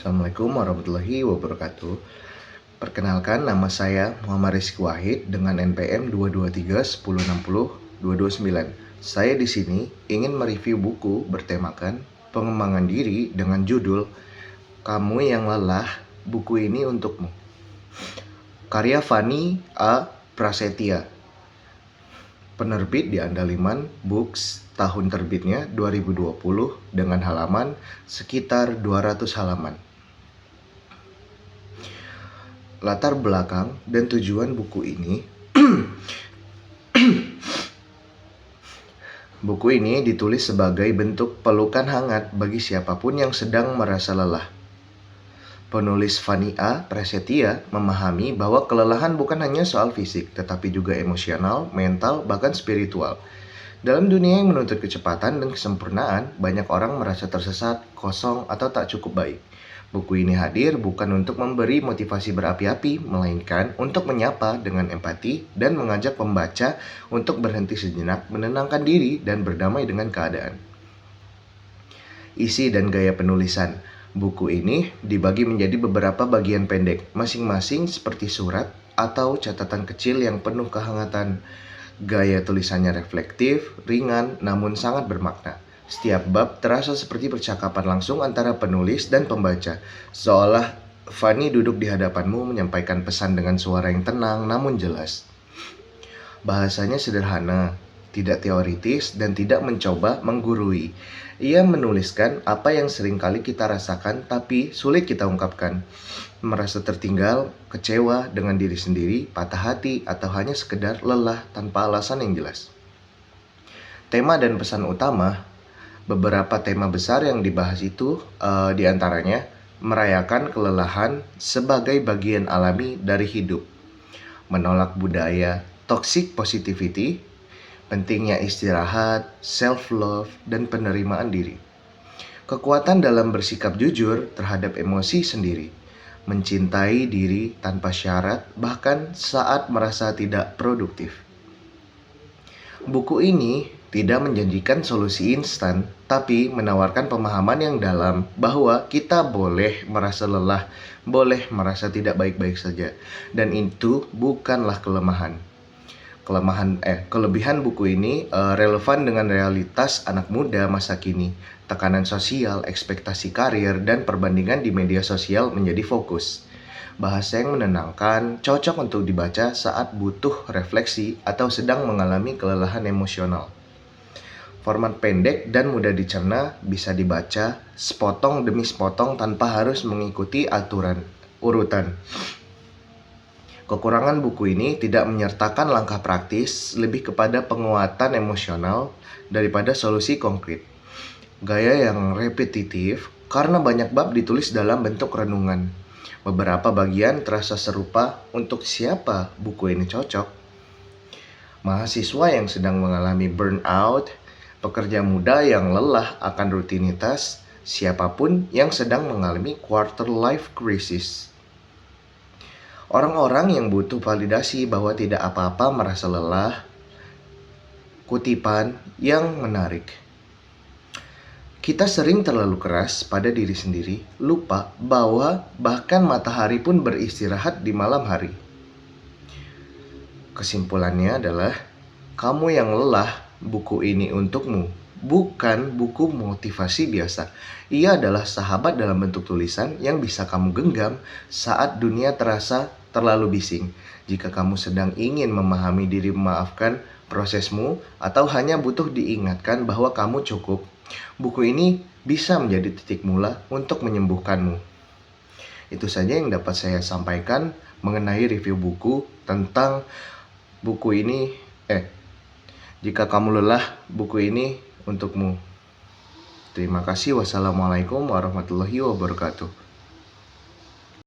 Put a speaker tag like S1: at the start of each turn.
S1: Assalamualaikum warahmatullahi wabarakatuh. Perkenalkan, nama saya Muhammad Rizky Wahid dengan NPM 2231060-229. Saya di sini ingin mereview buku bertemakan pengembangan diri dengan judul Kamu Yang Lelah, Buku Ini Untukmu. Karya Fanny A. Prasetya. Penerbit di Andaliman Books, tahun terbitnya 2020 dengan halaman sekitar 200 halaman. Latar belakang dan tujuan buku ini Buku ini ditulis sebagai bentuk pelukan hangat bagi siapapun yang sedang merasa lelah. Penulis Fanny A. Prasetya memahami bahwa kelelahan bukan hanya soal fisik, tetapi juga emosional, mental, bahkan spiritual. Dalam dunia yang menuntut kecepatan dan kesempurnaan, banyak orang merasa tersesat, kosong, atau tak cukup baik. Buku ini hadir bukan untuk memberi motivasi berapi-api, melainkan untuk menyapa dengan empati dan mengajak pembaca untuk berhenti sejenak, menenangkan diri, dan berdamai dengan keadaan. Isi dan gaya penulisan. Buku ini dibagi menjadi beberapa bagian pendek, masing-masing seperti surat atau catatan kecil yang penuh kehangatan. Gaya tulisannya reflektif, ringan, namun sangat bermakna. Setiap bab terasa seperti percakapan langsung antara penulis dan pembaca, seolah Fanny duduk di hadapanmu menyampaikan pesan dengan suara yang tenang namun jelas. Bahasanya sederhana, tidak teoritis, dan tidak mencoba menggurui. Ia menuliskan apa yang seringkali kita rasakan tapi sulit kita ungkapkan. Merasa tertinggal, kecewa dengan diri sendiri, patah hati, atau hanya sekedar lelah tanpa alasan yang jelas. Tema dan pesan utama. Beberapa tema besar yang dibahas itu diantaranya merayakan kelelahan sebagai bagian alami dari hidup, menolak budaya toxic positivity, pentingnya istirahat, self-love, dan penerimaan diri, kekuatan dalam bersikap jujur terhadap emosi sendiri, mencintai diri tanpa syarat bahkan saat merasa tidak produktif. Buku ini tidak menjanjikan solusi instan, tapi menawarkan pemahaman yang dalam bahwa kita boleh merasa lelah, boleh merasa tidak baik-baik saja, dan itu bukanlah kelemahan. Kelebihan buku ini relevan dengan realitas anak muda masa kini. Tekanan sosial, ekspektasi karir, dan perbandingan di media sosial menjadi fokus. Bahasa yang menenangkan, cocok untuk dibaca saat butuh refleksi atau sedang mengalami kelelahan emosional. Format pendek dan mudah dicerna, bisa dibaca sepotong demi sepotong tanpa harus mengikuti urutan. Kekurangan buku ini tidak menyertakan langkah praktis, lebih kepada penguatan emosional daripada solusi konkret. Gaya yang repetitif karena banyak bab ditulis dalam bentuk renungan. Beberapa bagian terasa serupa. Untuk siapa buku ini cocok? Mahasiswa yang sedang mengalami burnout, pekerja muda yang lelah akan rutinitas, siapapun yang sedang mengalami quarter life crisis. Orang-orang yang butuh validasi bahwa tidak apa-apa merasa lelah. Kutipan yang menarik. Kita sering terlalu keras pada diri sendiri, lupa bahwa bahkan matahari pun beristirahat di malam hari. Kesimpulannya adalah, kamu yang lelah, buku ini untukmu. Bukan buku motivasi biasa. Ia adalah sahabat dalam bentuk tulisan yang bisa kamu genggam saat dunia terasa terlalu bising. Jika kamu sedang ingin memahami diri, memaafkan prosesmu, atau hanya butuh diingatkan bahwa kamu cukup, buku ini bisa menjadi titik mula untuk menyembuhkanmu. Itu saja yang dapat saya sampaikan mengenai review buku tentang buku ini. Jika kamu lelah, buku ini untukmu. Terima kasih. Wassalamualaikum warahmatullahi wabarakatuh.